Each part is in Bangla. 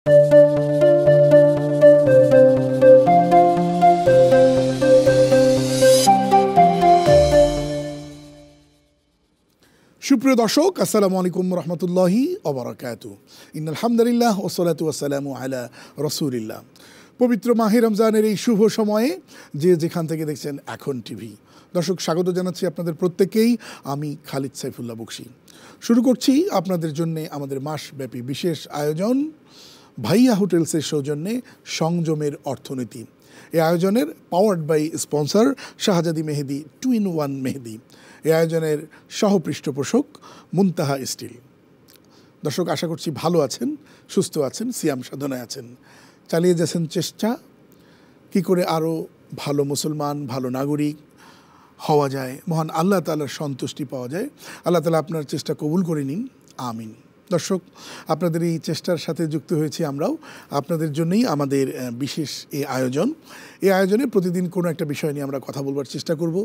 সুপ্রিয় দর্শক, আসসালামু আলাইকুম রহমতুল্লাহি ওয়া বারাকাতুহু। ইন্নাল হামদুলিল্লাহ ওয়াসসালাতু ওয়াসসালামু আলা রাসূলিল্লাহ। পবিত্র মাহে রমজানের এই শুভ সময়ে যে যেখান থেকে দেখছেন এখন টিভি, দর্শক স্বাগত জানাচ্ছি আপনাদের প্রত্যেকেই। আমি খালিদ সাইফুল্লাহ বকশী। শুরু করছি আপনাদের জন্য আমাদের মাসব্যাপী বিশেষ আয়োজন ভাইয়া হোটেলসের সৌজন্যে সংযমের অর্থনীতি। এই আয়োজনের পাওয়ার্ড বাই স্পন্সর শাহজাদি মেহেদি 2-in-1 মেহেদি। এই আয়োজনের সহপৃষ্ঠপোষক মুনতাহা স্টিল। দর্শক, আশা করছি ভালো আছেন, সুস্থ আছেন, সিয়াম সাধনায় আছেন, চালিয়ে যাচ্ছেন চেষ্টা কি করে আরও ভালো মুসলমান, ভালো নাগরিক হওয়া যায়, মহান আল্লাহ তাআলার সন্তুষ্টি পাওয়া যায়। আল্লাহ তাআলা আপনার চেষ্টা কবুল করে নিন, আমিন। দর্শক, আপনাদের এই চেষ্টার সাথে যুক্ত হয়েছি আমরাও। আপনাদের জন্যই আমাদের বিশেষ এই আয়োজন। এই আয়োজনে প্রতিদিন কোনো একটা বিষয় নিয়ে আমরা কথা বলবার চেষ্টা করব,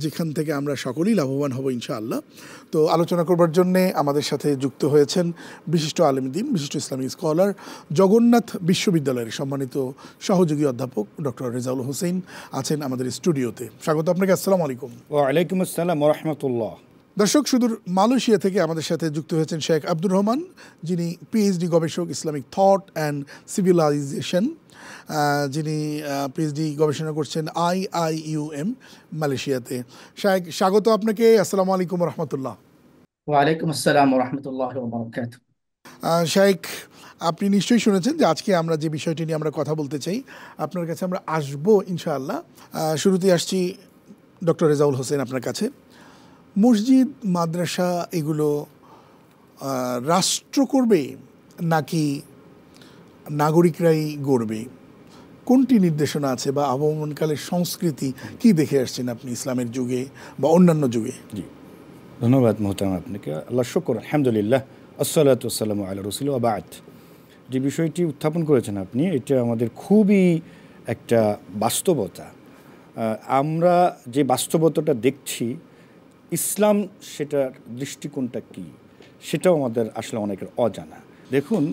যেখান থেকে আমরা সকলেই লাভবান হব ইনশাআল্লাহ। তো আলোচনা করবার জন্যে আমাদের সাথে যুক্ত হয়েছেন বিশিষ্ট আলেম দ্বীন, বিশিষ্ট ইসলামিক স্কলার, জগন্নাথ বিশ্ববিদ্যালয়ের সম্মানিত সহযোগী অধ্যাপক ডক্টর রেজাউল হোসেন আছেন আমাদের স্টুডিওতে। স্বাগত আপনাকে। আসসালামু আলাইকুম। ওয়ালাইকুম আসসালাম ওয়া রাহমাতুল্লাহ। দর্শক, সুদূর মালয়েশিয়া থেকে আমাদের সাথে যুক্ত হয়েছেন শেখ আব্দুর রহমান, যিনি পিএইচডি গবেষক, ইসলামিক থট অ্যান্ড সিভিলাইজেশন, যিনি পিএইচডি গবেষণা করছেন IIUM মালয়েশিয়াতে। শেখ, স্বাগত আপনাকে। আসসালামু আলাইকুম রহমতুল্লাহ। ওয়ালাইকুম আসসালাম ওয়া রাহমাতুল্লাহি ওয়া বারাকাতুহু। শেখ, আপনি নিশ্চয়ই শুনেছেন যে আজকে আমরা যে বিষয়টি নিয়ে আমরা কথা বলতে চাই, আপনার কাছে আমরা আসবো ইনশাআল্লাহ। শুরুতেই আসছি ডক্টর রেজাউল হোসেন আপনার কাছে। মসজিদ, মাদ্রাসা এগুলো রাষ্ট্র করবে নাকি নাগরিকরাই গড়বে? কোনটি নির্দেশনা আছে বা আবহমানকালের সংস্কৃতি কি দেখে আসছেন আপনি ইসলামের যুগে বা অন্যান্য যুগে? জি, ধন্যবাদ মোহতারাম আপনাকে। আল্লাহ শুকর, আলহামদুলিল্লাহ, আসসালাতু ওয়াসসালামু আলা রাসূলিল্লাহ ওয়া বা'দ। যে বিষয়টি উত্থাপন করেছেন আপনি, এটা আমাদের খুবই একটা বাস্তবতা। আমরা যে বাস্তবতাটা দেখছি, ইসলাম সেটার দৃষ্টিকোণটা কী সেটাও আমাদের আসলে অনেকের অজানা। দেখুন,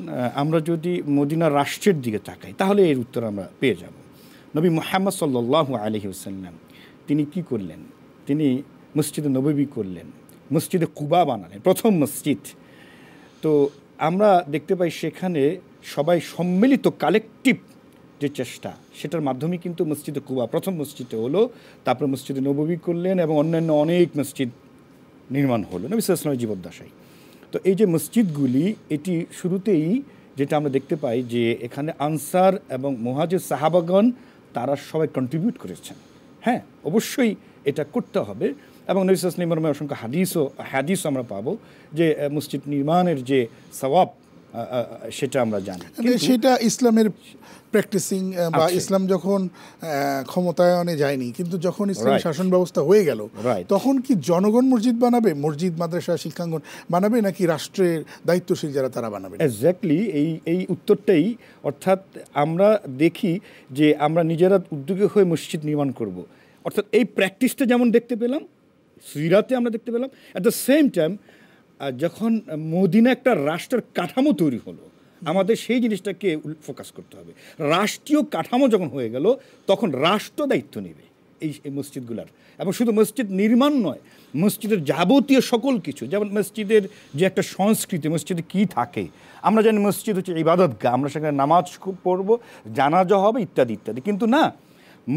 আমরা যদি মদিনার রাষ্ট্রের দিকে তাকাই তাহলে এর উত্তর আমরা পেয়ে যাব। নবী মুহাম্মদ সাল্লাল্লাহু আলাইহি ওয়াসাল্লাম তিনি কি করলেন? তিনি মসজিদে নববী করলেন, মসজিদে কুবা বানালেন, প্রথম মসজিদ। তো আমরা দেখতে পাই সেখানে সবাই সম্মিলিত কালেকটিভ যে চেষ্টা, সেটার মাধ্যমে কিন্তু মসজিদে কুবা প্রথম মসজিদে হলো, তারপরে মসজিদে নববী করলেন এবং অন্যান্য অনেক মসজিদ নির্মাণ হলো নবী সাল্লাল্লাহু আলাইহি ওয়াসাল্লামের জীবদ্দশায়। তো এই যে মসজিদগুলি, এটি শুরুতেই যেটা আমরা দেখতে পাই যে এখানে আনসার এবং মুহাজির সাহাবাগণ তারা সবাই কন্ট্রিবিউট করেছেন। হ্যাঁ, অবশ্যই এটা করতে হবে। এবং নবী সাল্লাল্লাহু আলাইহি ওয়াসাল্লামের অসংখ্য হাদিসও আমরা পাবো যে মসজিদ নির্মাণের যে সওয়াব সেটা আমরা জানি। সেটা ইসলামের প্র্যাকটিসিং বা ইসলাম যখন ক্ষমতায়নে যায়নি, কিন্তু যখন ইসলাম শাসন ব্যবস্থা হয়ে গেল, তখন কি জনগণ মসজিদ বানাবে, মসজিদ মাদ্রাসা শিক্ষাঙ্গন বানাবে, নাকি রাষ্ট্রের দায়িত্বশীল যারা তারা বানাবে? এক্স্যাক্টলি এই উত্তরটাই, অর্থাৎ আমরা দেখি যে আমরা নিজেরা উদ্যোগী হয়ে মসজিদ নির্মাণ করব, অর্থাৎ এই প্র্যাকটিসটা যেমন দেখতে পেলাম সিরাতে, আমরা দেখতে পেলাম অ্যাট দ্য সেম টাইম যখন মদিনা একটা রাষ্ট্রের কাঠামো তৈরি হলো, আমাদের সেই জিনিসটাকে ফোকাস করতে হবে। রাষ্ট্রীয় কাঠামো যখন হয়ে গেল, তখন রাষ্ট্র দায়িত্ব নেবে এই মসজিদগুলার। এবং শুধু মসজিদ নির্মাণ নয়, মসজিদের যাবতীয় সকল কিছু, যেমন মসজিদের যে একটা সংস্কৃতি, মসজিদে কী থাকে আমরা জানি, মসজিদ হচ্ছে ইবাদতগাহ, আমরা সেখানে নামাজ পড়ব, জানাজা হবে, ইত্যাদি ইত্যাদি। কিন্তু না,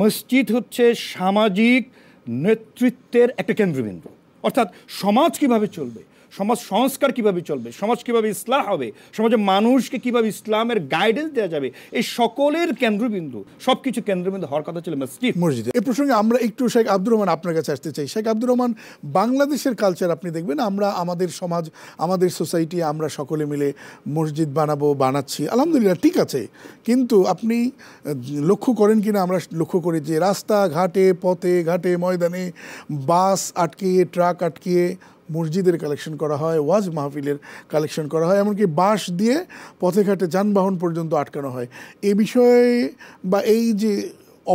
মসজিদ হচ্ছে সামাজিক নেতৃত্বের একটা কেন্দ্রবিন্দু। অর্থাৎ সমাজ কীভাবে চলবে, সমাজ সংস্কার কীভাবে চলবে, সমাজ কীভাবে ইসলাহ হবে, সমাজের মানুষকে কীভাবে ইসলামের গাইডেন্স দেওয়া যাবে, এই সকলের কেন্দ্রবিন্দু, সব কিছু কেন্দ্রবিন্দু হওয়ার কথা ছিল মসজিদ। এই প্রসঙ্গে আমরা একটু শেখ আব্দুর রহমান আপনার কাছে আসতে চাই। শেখ আব্দুর রহমান, বাংলাদেশের কালচার আপনি দেখবেন, আমরা আমাদের সমাজ, আমাদের সোসাইটি, আমরা সকলে মিলে মসজিদ বানাচ্ছি, আলহামদুলিল্লাহ, ঠিক আছে। কিন্তু আপনি লক্ষ্য করেন কিনা, আমরা লক্ষ্য করি যে রাস্তাঘাটে, পথে ঘাটে, ময়দানে বাস আটকিয়ে, ট্রাক আটকিয়ে মসজিদের কালেকশন করা হয়, ওয়াজ মাহফিলের কালেকশন করা হয়, এমনকি বাঁশ দিয়ে পথে ঘাটে যানবাহন পর্যন্ত আটকানো হয়। এ বিষয়ে বা এই যে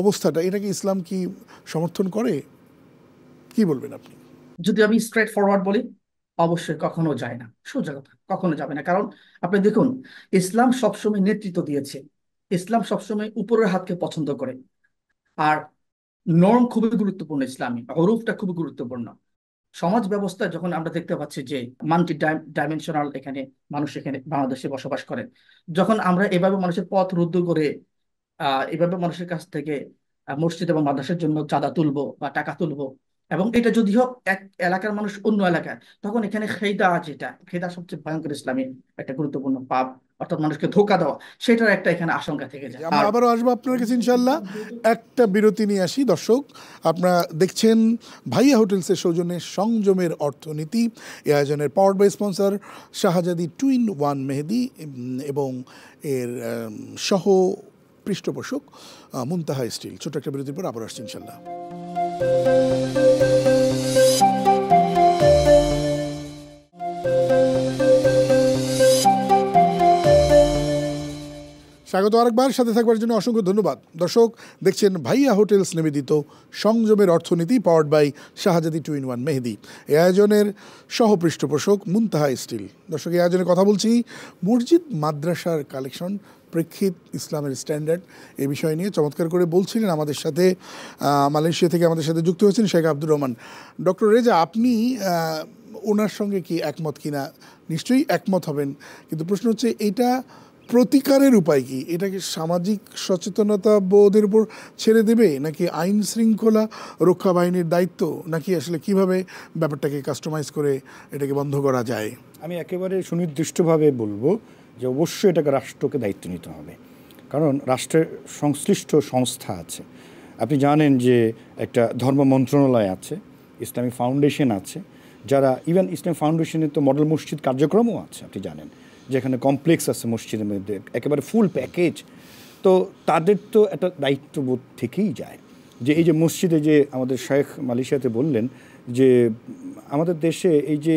অবস্থাটা, এটাকে ইসলাম কি সমর্থন করে? কি বলবেন আপনি? যদি আমি স্ট্রেট ফরওয়ার্ড বলি, অবশ্যই কখনো যায় না, সোজা কথা। কখনো যাবে না। কারণ আপনি দেখুন, ইসলাম সবসময় নেতৃত্ব দিয়েছে, ইসলাম সবসময় উপরের হাতকে পছন্দ করে। আর নর্ম খুবই গুরুত্বপূর্ণ, ইসলামী হরুফটা খুবই গুরুত্বপূর্ণ। সমাজ ব্যবস্থায় যখন আমরা দেখতে পাচ্ছি যে মাল্টি ডাইমেনশনাল এখানে মানুষ এখানে বাংলাদেশে বসবাস করেন, যখন আমরা এভাবে মানুষের পথ রুদ্ধ করে এভাবে মানুষের কাছ থেকে মসজিদ এবং মাদ্রাসার জন্য চাঁদা তুলবো বা টাকা তুলবো, এবং এটা যদি হোক এক এলাকার মানুষ অন্য এলাকায়, তখন এখানে খেদা, যেটা খেদা সবচেয়ে ভয়ঙ্কর ইসলামী একটা গুরুত্বপূর্ণ পাপ, অর্থাৎ মানুষকে ধোঁকা দেওয়া, সেটার একটা এখানে আশঙ্কা থেকে যায়। আমরা আর আবারও আসবো আপনার কাছে ইনশাল্লাহ। একটা বিরতি নিয়ে আসি। দর্শক, আপনারা দেখছেন ভাইয়া হোটেলসের সৌজন্যে সংযমের অর্থনীতি। এই আয়োজনের পাওয়ার বাই স্পন্সর শাহজাদি 2-in-1 মেহেদি এবং এর সহ পৃষ্ঠপোষক মুনতাহা স্টিল। ছোট একটা বিরতির পর আবার আসছি ইনশাল্লাহ। স্বাগত আরেকবার, সাথে থাকবার জন্য অসংখ্য ধন্যবাদ। দর্শক, দেখছেন ভাইয়া হোটেলস নিবেদিত সংযমের অর্থনীতি, পাওয়ার্ড বাই শাহজাদি 2-in-1 মেহেদি। এই আয়োজনের সহ পৃষ্ঠপোষক মুনতাহা স্টিল। দর্শক, এই আয়োজনে কথা বলছি মসজিদ মাদ্রাসার কালেকশন, প্রেক্ষিত ইসলামের স্ট্যান্ডার্ড, এই বিষয় নিয়ে চমৎকার করে বলছিলেন আমাদের সাথে মালয়েশিয়া থেকে আমাদের সাথে যুক্ত হয়েছেন শেখ আব্দুর রহমান। ডক্টর রেজা, আপনি ওনার সঙ্গে কি একমত কিনা? নিশ্চয়ই একমত হবেন, কিন্তু প্রশ্ন হচ্ছে এইটা প্রতিকারের উপায় কি? এটা কি সামাজিক সচেতনতা বোধের উপর ছেড়ে দেবে, নাকি আইন শৃঙ্খলা রক্ষা বাহিনীর দায়িত্ব, নাকি আসলে কিভাবে ব্যাপারটাকে কাস্টমাইজ করে এটাকে বন্ধ করা যায়? আমি একেবারে সুনির্দিষ্টভাবে বলবো যে অবশ্যই এটাকে রাষ্ট্রকে দায়িত্ব নিতে হবে, কারণ রাষ্ট্রের সংশ্লিষ্ট সংস্থা আছে। আপনি জানেন যে একটা ধর্ম মন্ত্রণালয় আছে, ইসলামিক ফাউন্ডেশন আছে, যারা ইভেন ইসলামিক ফাউন্ডেশনের তো মডেল মসজিদ কার্যক্রমও আছে, আপনি জানেন, যেখানে কমপ্লেক্স আছে মসজিদের মধ্যে, একেবারে ফুল প্যাকেজ। তো তাদের তো একটা দায়িত্ববোধ থেকেই যায় যে এই যে মসজিদে যে আমাদের শেখ মালয়েশিয়াতে বললেন যে আমাদের দেশে এই যে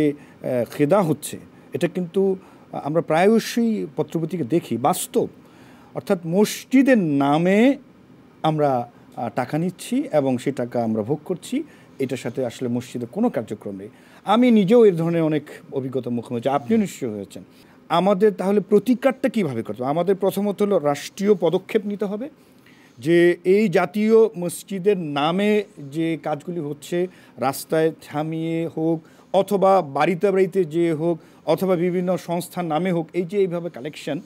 খেদা হচ্ছে, এটা কিন্তু আমরা প্রায়শই পত্রপত্রিকা দেখি, বাস্তব। অর্থাৎ মসজিদের নামে আমরা টাকা নিচ্ছি এবং সেই টাকা আমরা ভোগ করছি, এটার সাথে আসলে মসজিদের কোনো কার্যক্রম নেই। আমি নিজেও এই ধরনের অনেক অভিজ্ঞতার মুখোমুখি হয়েছি, আপনিও নিশ্চয়ই হয়েছেন। আমাদের তাহলে প্রতিকারটা কীভাবে করতে হবে? আমাদের প্রথমত হলো রাষ্ট্রীয় পদক্ষেপ নিতে হবে যে এই জাতীয় মসজিদের নামে যে কাজগুলি হচ্ছে, রাস্তায় থামিয়ে হোক অথবা বাড়িতে বাড়িতে যে হোক অথবা বিভিন্ন সংস্থার নামে হোক, এই যে এইভাবে কালেকশন,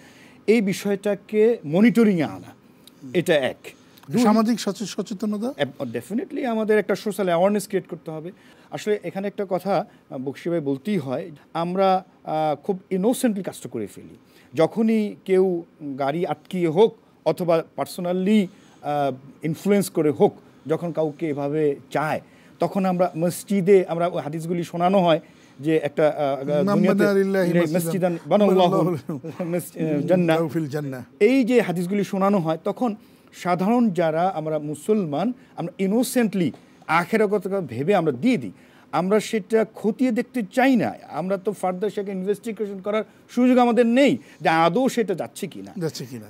এই বিষয়টাকে মনিটরিংয়ে আনা, এটা এক। সামাজিক সচেতনতা, ডেফিনেটলি আমাদের একটা সোশ্যাল অ্যাওয়ারনেস ক্রিয়েট করতে হবে। আসলে এখানে একটা কথা বকশী ভাই বলতেই হয়, আমরা খুব ইনোসেন্টলি কাজটা করে ফেলি। যখনই কেউ গাড়ি আটকিয়ে হোক অথবা পার্সোনালি ইনফ্লুয়েন্স করে হোক, যখন কাউকে এভাবে চায়, তখন আমরা মসজিদে, আমরা হাদিসগুলি শোনানো হয় যে একটা এই যে হাদিসগুলি শোনানো হয়, তখন সাধারণ যারা আমরা মুসলমান, আমরা ইনোসেন্টলি আখেরার কথা ভেবে আমরা দিয়ে দিই। আমরা সেটা খতিয়ে দেখতে চাই না, আমরা তো ফার্দার সেটা ইনভেস্টিগেশন করার সুযোগ আমাদের নেই যে আদৌ সেটা যাচ্ছে কিনা।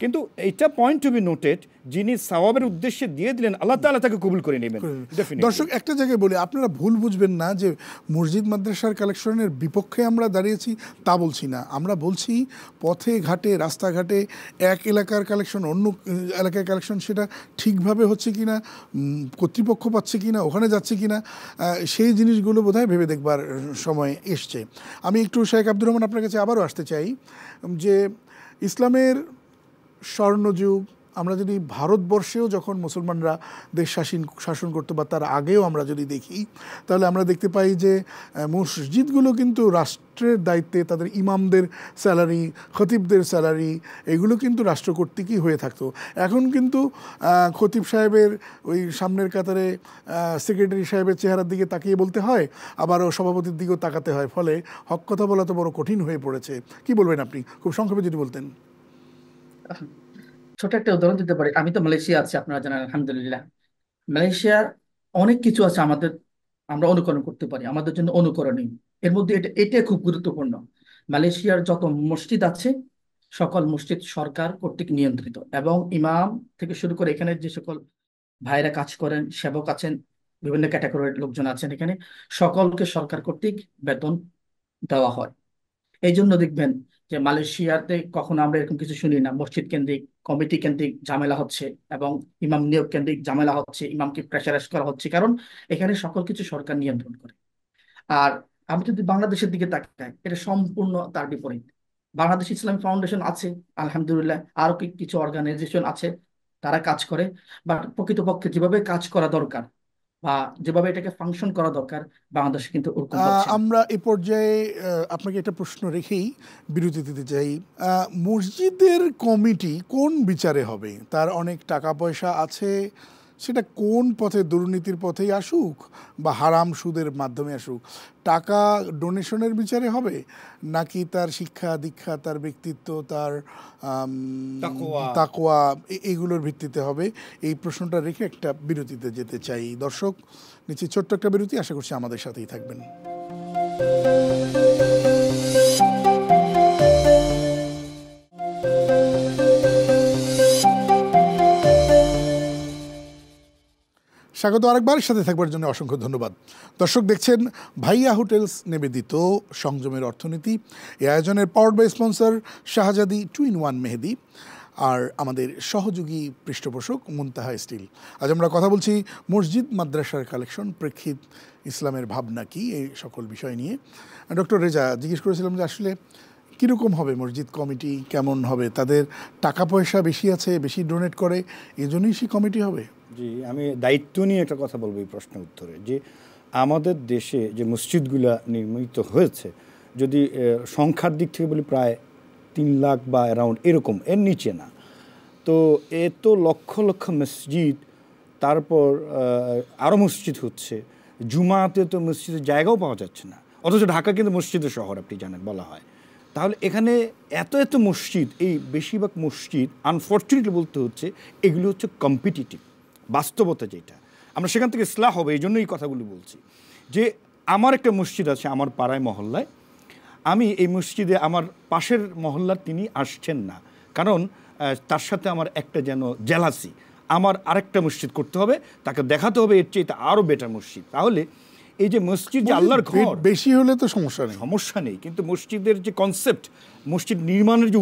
কিন্তু এটা পয়েন্ট টু বি নোটেড, যিনি সওয়াবের উদ্দেশ্যে দিয়ে দিলেন, আল্লাহ তাআলা তাকে কবুল করে নেবেন। দর্শক, একটা জায়গায় বলি, আপনারা ভুল বুঝবেন না যে মসজিদ মাদ্রাসার কালেকশনের বিপক্ষে আমরা দাঁড়িয়েছি, তা বলছি না। আমরা বলছি পথে ঘাটে রাস্তাঘাটে এক এলাকার কালেকশন অন্য এলাকার কালেকশন, সেটা ঠিকভাবে হচ্ছে কিনা, কর্তৃপক্ষ পাচ্ছে কিনা, ওখানে যাচ্ছে কিনা, সেই জিনিসগুলো বোধহয় ভেবে দেখবার সময় এসছে। আমি একটু শেখ আব্দুর রহমান আপনার কাছে আবারও আসতে চাই যে ইসলামের স্বর্ণযুগ, আমরা যদি ভারতবর্ষেও যখন মুসলমানরা দেশ শাসন করতো বা তার আগেও আমরা যদি দেখি, তাহলে আমরা দেখতে পাই যে মসজিদগুলো কিন্তু রাষ্ট্রের দায়িত্বে, তাদের ইমামদের স্যালারি, খতিবদের স্যালারি, এগুলো কিন্তু রাষ্ট্র কর্তৃকই হয়ে থাকতো। এখন কিন্তু খতিব সাহেবের ওই সামনের কাতারে সেক্রেটারি সাহেবের চেহারার দিকে তাকিয়ে বলতে হয়, আবারও সভাপতির দিকেও তাকাতে হয়, ফলে হক কথা বলা তো বড় কঠিন হয়ে পড়েছে। কি বলবেন আপনি, খুব সংক্ষেপে যদি বলতেন? ছোট একটা উদাহরণ দিতে পারি। আমি তো মালয়েশিয়া আছি, আপনারা জানেন, আলহামদুলিল্লাহ। মালয়েশিয়ার অনেক কিছু আছে আমাদের, আমরা অনুকরণ করতে পারি, আমাদের জন্য অনুকরণীয়। এর মধ্যে এটা খুব গুরুত্বপূর্ণ। মালয়েশিয়ার যত মসজিদ আছে, সকল মসজিদ সরকার কর্তৃক নিয়ন্ত্রিত, এবং ইমাম থেকে শুরু করে এখানে যে সকল ভাইরা কাজ করেন, সেবক আছেন, বিভিন্ন ক্যাটাগরির লোকজন আছেন, এখানে সকলকে সরকার কর্তৃক বেতন দেওয়া হয়। এই জন্য দেখবেন যে মালয়েশিয়াতে কখনো আমরা এরকম কিছু শুনি না, মসজিদ কেন্দ্রিক কমিটি কেন্দ্রিক ঝামেলা হচ্ছে এবং ইমাম নিয়োগ কেন্দ্রিক ঝামেলা হচ্ছে, ইমামকে প্রেশারাইজ করা হচ্ছে, কারণ এখানে সকল কিছু সরকার নিয়ন্ত্রণ করে। আর আমি যদি বাংলাদেশের দিকে তাকাই, এটা সম্পূর্ণ তার বিপরীত। বাংলাদেশ ইসলামী ফাউন্ডেশন আছে, আলহামদুলিল্লাহ, আরো কিছু অর্গানাইজেশন আছে, তারা কাজ করে, বাট প্রকৃতপক্ষে যেভাবে কাজ করা দরকার বা যেভাবে এটাকে ফাংশন করা দরকার, বাংলাদেশে কিন্তু ওরকম হচ্ছে না। আমরা এ পর্যায়ে আপনাকে একটা প্রশ্ন রেখেই বিরতি দিতে চাই। মসজিদের কমিটি কোন বিচারে হবে? তার অনেক টাকা পয়সা আছে, সেটা কোন পথে, দুর্নীতির পথেই আসুক বা হারাম সুদের মাধ্যমে আসুক, টাকা ডোনেশনের বিচারে হবে, নাকি তার শিক্ষা দীক্ষা, তার ব্যক্তিত্ব, তার তাকওয়া, এগুলোর ভিত্তিতে হবে? এই প্রশ্নটা রেখে একটা বিরতিতে যেতে চাই। দর্শক, নিচে ছোট্ট একটা বিরতি, আশা করছি আমাদের সাথেই থাকবেন। স্বাগত আরেকবার, সাথে থাকবার জন্য অসংখ্য ধন্যবাদ। দর্শক, দেখছেন ভাইয়া হোটেলস নিবেদিত সংযমের অর্থনীতি। এই আয়োজনের পাওয়ার্ড বাই স্পন্সর শাহজাদি 2-in-1 মেহেদি আর আমাদের সহযোগী পৃষ্ঠপোষক মুনতাহা স্টিল। আজ আমরা কথা বলছি মসজিদ মাদ্রাসার কালেকশন, প্রেক্ষিত ইসলামের ভাবনা কি, এই সকল বিষয় নিয়ে। ডক্টর রেজা, জিজ্ঞেস করেছিলাম যে আসলে কীরকম হবে মসজিদ কমিটি, কেমন হবে, তাদের টাকা পয়সা বেশি আছে, বেশি ডোনেট করে, এজন্যই সেই কমিটি হবে? জি, আমি দায়িত্ব নিয়ে একটা কথা বলবো এই প্রশ্নের উত্তরে, যে আমাদের দেশে যে মসজিদগুলা নির্মিত হয়েছে, যদি সংখ্যার দিক থেকে বলি প্রায় 3 লাখ বা অ্যারাউন্ড এরকম, এর নিচে না। তো এত লক্ষ লক্ষ মসজিদ, তারপর আরও মসজিদ হচ্ছে, জুমাতে তো মসজিদের জায়গাও পাওয়া যাচ্ছে না, অথচ ঢাকা কিন্তু মসজিদের শহর আপনি জানেন বলা হয়। তাহলে এখানে এত এত মসজিদ, এই বেশিরভাগ মসজিদ আনফর্চুনেটলি বলতে হচ্ছে এগুলো হচ্ছে কম্পিটিটিভ বাস্তবতা, যেটা আমরা সেখান থেকে ইসলাহ হবে। এই জন্য এই কথাগুলো বলছি যে আমার একটা মসজিদ আছে আমার পাড়ায় মহল্লায়, আমি এই মসজিদে আমার পাশের মহল্লার তিনি আসছেন না, কারণ তার সাথে আমার একটা যেন জেলাসি, আমার আরেকটা মসজিদ করতে হবে, তাকে দেখাতে হবে এর চেয়ে আরও বেটার মসজিদ। তাহলে এই যে মসজিদ যে আল্লাহর ঘর, বেশি হলে তো সমস্যা নেই, কিন্তু মসজিদের যে কনসেপ্ট, মসজিদ নির্মাণের যে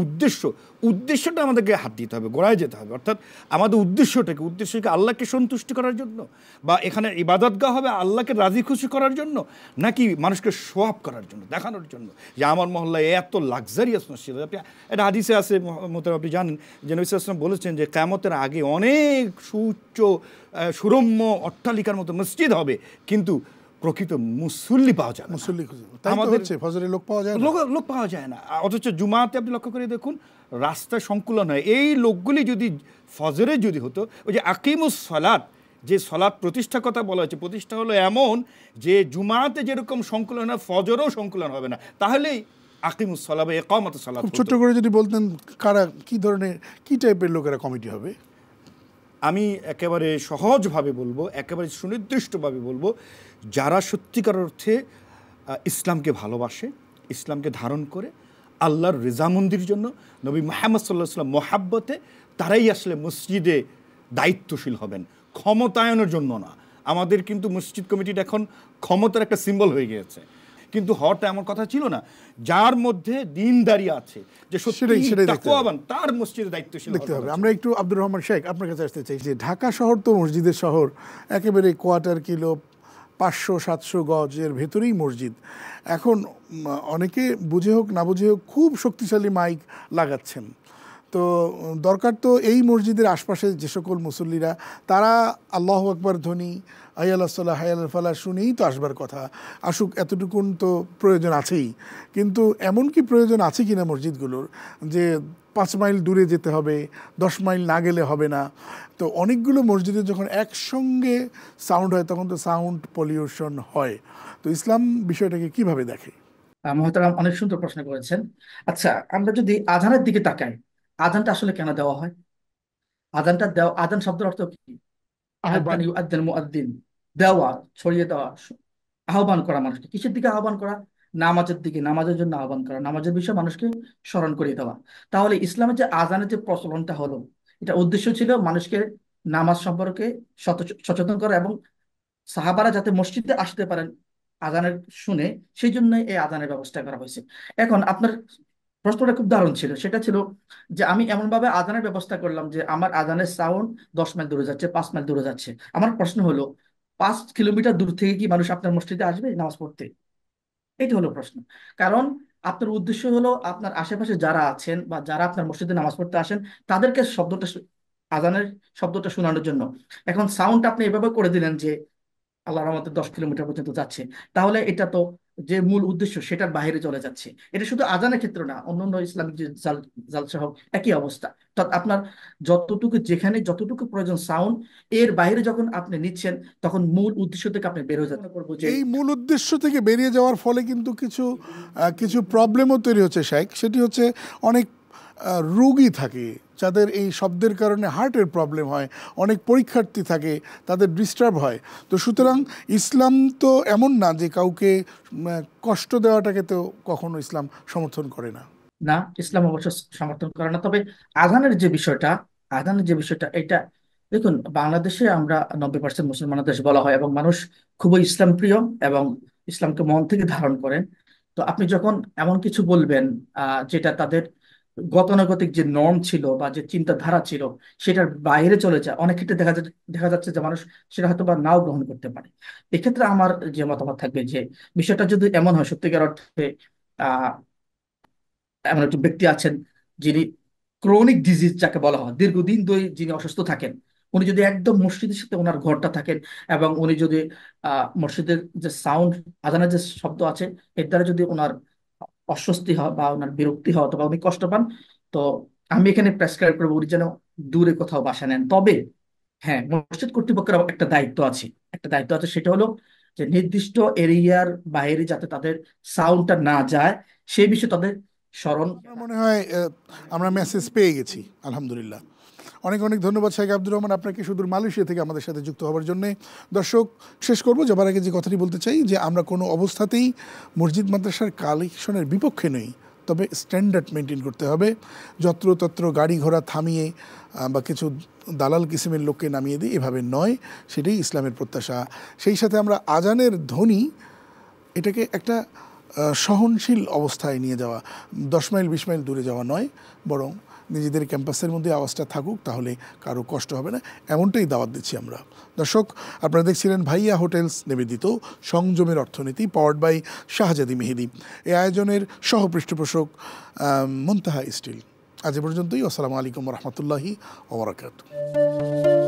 উদ্দেশ্যটা আমাদেরকে হাত দিতে হবে, গোড়ায় যেতে হবে। অর্থাৎ আমাদের উদ্দেশ্যকে আল্লাহকে সন্তুষ্ট করার জন্য, বা এখানে ইবাদতগাহ হবে আল্লাহকে রাজি খুশি করার জন্য, নাকি মানুষকে শো আপ করার জন্য, দেখানোর জন্য যে আমার মহল্লায় এত লাক্সারিয়াস মসজিদ। এটা হাদিসে আছে, আপনি জানেন যে নবী সাল্লাল্লাহু আলাইহি ওয়াসাল্লাম বলেছেন যে কিয়ামতের আগে অনেক সুউচ্চ সুরম্য অট্টালিকার মতো মসজিদ হবে, কিন্তু প্রকৃত মুসল্লি পাওয়া যায় না, আমাদের ফজরে লোক পাওয়া যায় না, লোক পাওয়া যায় না। অথচ জুমাতে আপনি লক্ষ্য করে দেখুন রাস্তায় সংকুলন হয়। এই লোকগুলি যদি ফজরে যদি হতো, ওই যে আকিমুস সালাত, যে সালাত প্রতিষ্ঠার কথা বলা হয়েছে, প্রতিষ্ঠা হলো এমন যে জুমাতে যেরকম সংকুলন হয় ফজরেও সংকুলন হবে না, তাহলেই আকিমুস সালাত বা ইকামাতুস সালাত। ছোট্ট করে যদি বলতেন কারা, কি ধরনের, কি টাইপের লোকেরা কমিটি হবে? আমি একেবারে সহজভাবে বলবো, একেবারে সুনির্দিষ্টভাবে বলবো, যারা সত্যিকার অর্থে ইসলামকে ভালোবাসে, ইসলামকে ধারণ করে আল্লাহর রেজামন্দির জন্য, নবী মুহাম্মদ সাল্লাল্লাহু আলাইহি ওয়াসাল্লাম মহাব্বতে, তারাই আসলে মসজিদে দায়িত্বশীল হবেন, ক্ষমতায়নের জন্য না। আমাদের কিন্তু মসজিদ কমিটিটা এখন ক্ষমতার একটা সিম্বল হয়ে গিয়েছে, কিন্তু হওয়াটা এমন কথা ছিল না। যার মধ্যে দিনদারি আছে, যে সত্যি তাকওয়াবান, তার মসজিদে দায়িত্বশীল দেখতে হবে। আমরা একটু আব্দুর রহমান শেখ আপনার কাছে আসতে চাই, যে ঢাকা শহর তো মসজিদের শহর, একেবারে কোয়ার্টার কিলো 500-700 গজের ভেতরেই মসজিদ। এখন অনেকে বুঝে হোক না বুঝে হোক খুব শক্তিশালী মাইক লাগাচ্ছেন। তো দরকার তো এই মসজিদের আশপাশে যে সকল মুসল্লিরা, তারা আল্লাহু আকবার ধ্বনি, হাইয়া আলাস সালাহ, হাইয়া আলাল ফালাহ শুনেই তো আসবার কথা, আসুক, এতটুকুন তো প্রয়োজন আছেই। কিন্তু এমন কি প্রয়োজন আছে কিনা মসজিদগুলোর যে 5 মাইল দূরে যেতে হবে, 10 মাইল না গেলে হবে না? তো অনেকগুলো মসজিদে যখন একসঙ্গে সাউন্ড হয়, তখন তো সাউন্ড পলিউশন হয়। তো ইসলাম বিষয়টাকে কিভাবে দেখে? মহতারাম, অনেক সুন্দর প্রশ্ন করেছেন। আচ্ছা, আমরা যদি আজানের দিকে তাকাই, আজানটা আসলে কেন দেওয়া হয়? আজান শব্দের অর্থ কি? আযান ইউআদ্দিন মুআদ্দিন, দেওয়া, ছড়িয়ে দেওয়া, আহ্বান করা, মানুষকে কিসের দিকে আহ্বান করা? নামাজের দিকে, নামাজের জন্য আহ্বান করা, নামাজের বিষয়ে মানুষকে স্মরণ করিয়ে দেওয়া। তাহলে ইসলামের যে আজানের যে প্রচলনটা হলো, এটা উদ্দেশ্য ছিল মানুষকে নামাজ সম্পর্কে সচেতন করা এবং সাহাবারা যাতে মসজিদে আসতে পারেন, আজানের শুনে, সেই জন্য এই আজানের ব্যবস্থা করা হয়েছে। এখন আপনার প্রশ্নটা খুব দারুণ ছিল, সেটা ছিল যে আমি এমন ভাবে আজানের ব্যবস্থা করলাম যে আমার আজানের সাউন্ড 10 মাইল দূরে যাচ্ছে, 5 মাইল দূরে যাচ্ছে। আমার প্রশ্ন হলো, 5 কিলোমিটার দূর থেকে কি মানুষ আপনার মসজিদে আসবে নামাজ পড়তে? এটা হলো প্রশ্ন। কারণ আপনার উদ্দেশ্য হলো আপনার আশেপাশে যারা আছেন বা যারা আপনার মসজিদে নামাজ পড়তে আসেন তাদেরকে আজানের শব্দটা শোনানোর জন্য। এখন সাউন্ড আপনি এভাবে করে দিলেন যে আল্লাহর রহমতে 10 কিলোমিটার পর্যন্ত যাচ্ছে, তাহলে এটা তো যে মূল উদ্দেশ্য সেটার বাইরে চলে যাচ্ছে। এটা শুধু আজানের ক্ষেত্রে না, অন্যান্য ইসলামিক যে জালসা হোক একই অবস্থা। অর্থাৎ আপনার যতটুকু যেখানে যতটুকু প্রয়োজন সাউন্ড, এর বাইরে যখন আপনি নিচ্ছেন তখন মূল উদ্দেশ্য থেকে আপনি বের হয়ে যাচ্ছেন। করবো যে এই মূল উদ্দেশ্য থেকে বেরিয়ে যাওয়ার ফলে কিন্তু কিছু কিছু প্রবলেমও তৈরি হচ্ছে শাইখ। সেটি হচ্ছে অনেক রোগী থাকে যাদের এই শব্দের কারণে হার্টের প্রবলেম হয়, অনেক পরীক্ষার্থী থাকে তাদের ডিস্টার্ব হয়। তো সুতরাং ইসলাম তো এমন না যে কাউকে কষ্ট দেওয়াটাকে তো কখনো ইসলাম সমর্থন করে না। না, ইসলাম অবশ্য সমর্থন করে না। তবে আজানের যে বিষয়টা, এটা দেখুন, বাংলাদেশে আমরা 90% মুসলমান দেশ বলা হয় এবং মানুষ খুবই ইসলাম প্রিয় এবং ইসলামকে মন থেকে ধারণ করেন। তো আপনি যখন এমন কিছু বলবেন যেটা তাদের গতানুগতিক যে নর্ম ছিল বা যে চিন্তাধারা ছিল সেটার বাইরে চলে যায়, অনেক ক্ষেত্রে দেখা যাচ্ছে যে মানুষ সেটা হয়তো বা নাও গ্রহণ করতে পারে। এক্ষেত্রে আমার যে মতামত থাকবে যে বিষয়টা যদি এমন হয় সত্যিকার অর্থে আহ এমন একজন ব্যক্তি আছেন যিনি ক্রনিক ডিজিজ যাকে বলা হয়, দীর্ঘদিন ধরে যিনি অসুস্থ থাকেন, উনি যদি একদম মসজিদের সাথে ওনার ঘরটা থাকেন এবং উনি যদি মসজিদের যে সাউন্ড, আজানের যে শব্দ আছে এর দ্বারা যদি ওনার অস্বস্তি হয় বা ওনার বিরক্তি হয় অথবা উনি কষ্ট পান, তো আমি এখানে প্রেসক্রাইব করবো উনি যেন দূরে কোথাও বাসা নেন। তবে হ্যাঁ, মসজিদ কর্তৃপক্ষের একটা দায়িত্ব আছে, সেটা হলো যে নির্দিষ্ট এরিয়ার বাইরে যাতে তাদের সাউন্ডটা না যায় সেই বিষয়ে তাদের স্মরণ। আমার মনে হয় আমরা মেসেজ পেয়ে গেছি, আলহামদুলিল্লাহ। অনেক অনেক ধন্যবাদ শেখ আব্দুর রহমান আপনাকে সুদূর মালয়েশিয়া থেকে আমাদের সাথে যুক্ত হওয়ার জন্যে। দর্শক, শেষ করব যাবার আগে যে কথাটি বলতে চাই যে আমরা কোনো অবস্থাতেই মসজিদ মাদ্রাসার কালেকশনের বিপক্ষে নই, তবে স্ট্যান্ডার্ড মেনটেন করতে হবে। যত্রতত্র গাড়ি ঘোড়া থামিয়ে বা কিছু দালাল কিসিমের লোককে নামিয়ে দিই এভাবে নয়, সেটাই ইসলামের প্রত্যাশা। সেই সাথে আমরা আজানের ধ্বনি এটাকে একটা সহনশীল অবস্থায় নিয়ে যাওয়া, 10 মাইল 20 মাইল দূরে যাওয়া নয়, বরং নিজেদের ক্যাম্পাসের মধ্যে আওয়াজটা থাকুক, তাহলে কারো কষ্ট হবে না, এমনটাই দাওয়াত দিচ্ছি আমরা। দর্শক, আপনারা দেখছিলেন ভাইয়া হোটেলস নিবেদিত সংযমের অর্থনীতি, পাওয়ার্ড বাই শাহজাদি মেহেদি। এই আয়োজনের সহ পৃষ্ঠপোষক মুনতাহা স্টিল। আজ পর্যন্তই। আসসালামু আলাইকুম রহমতুল্লাহি ওয়া বারাকাতুহু।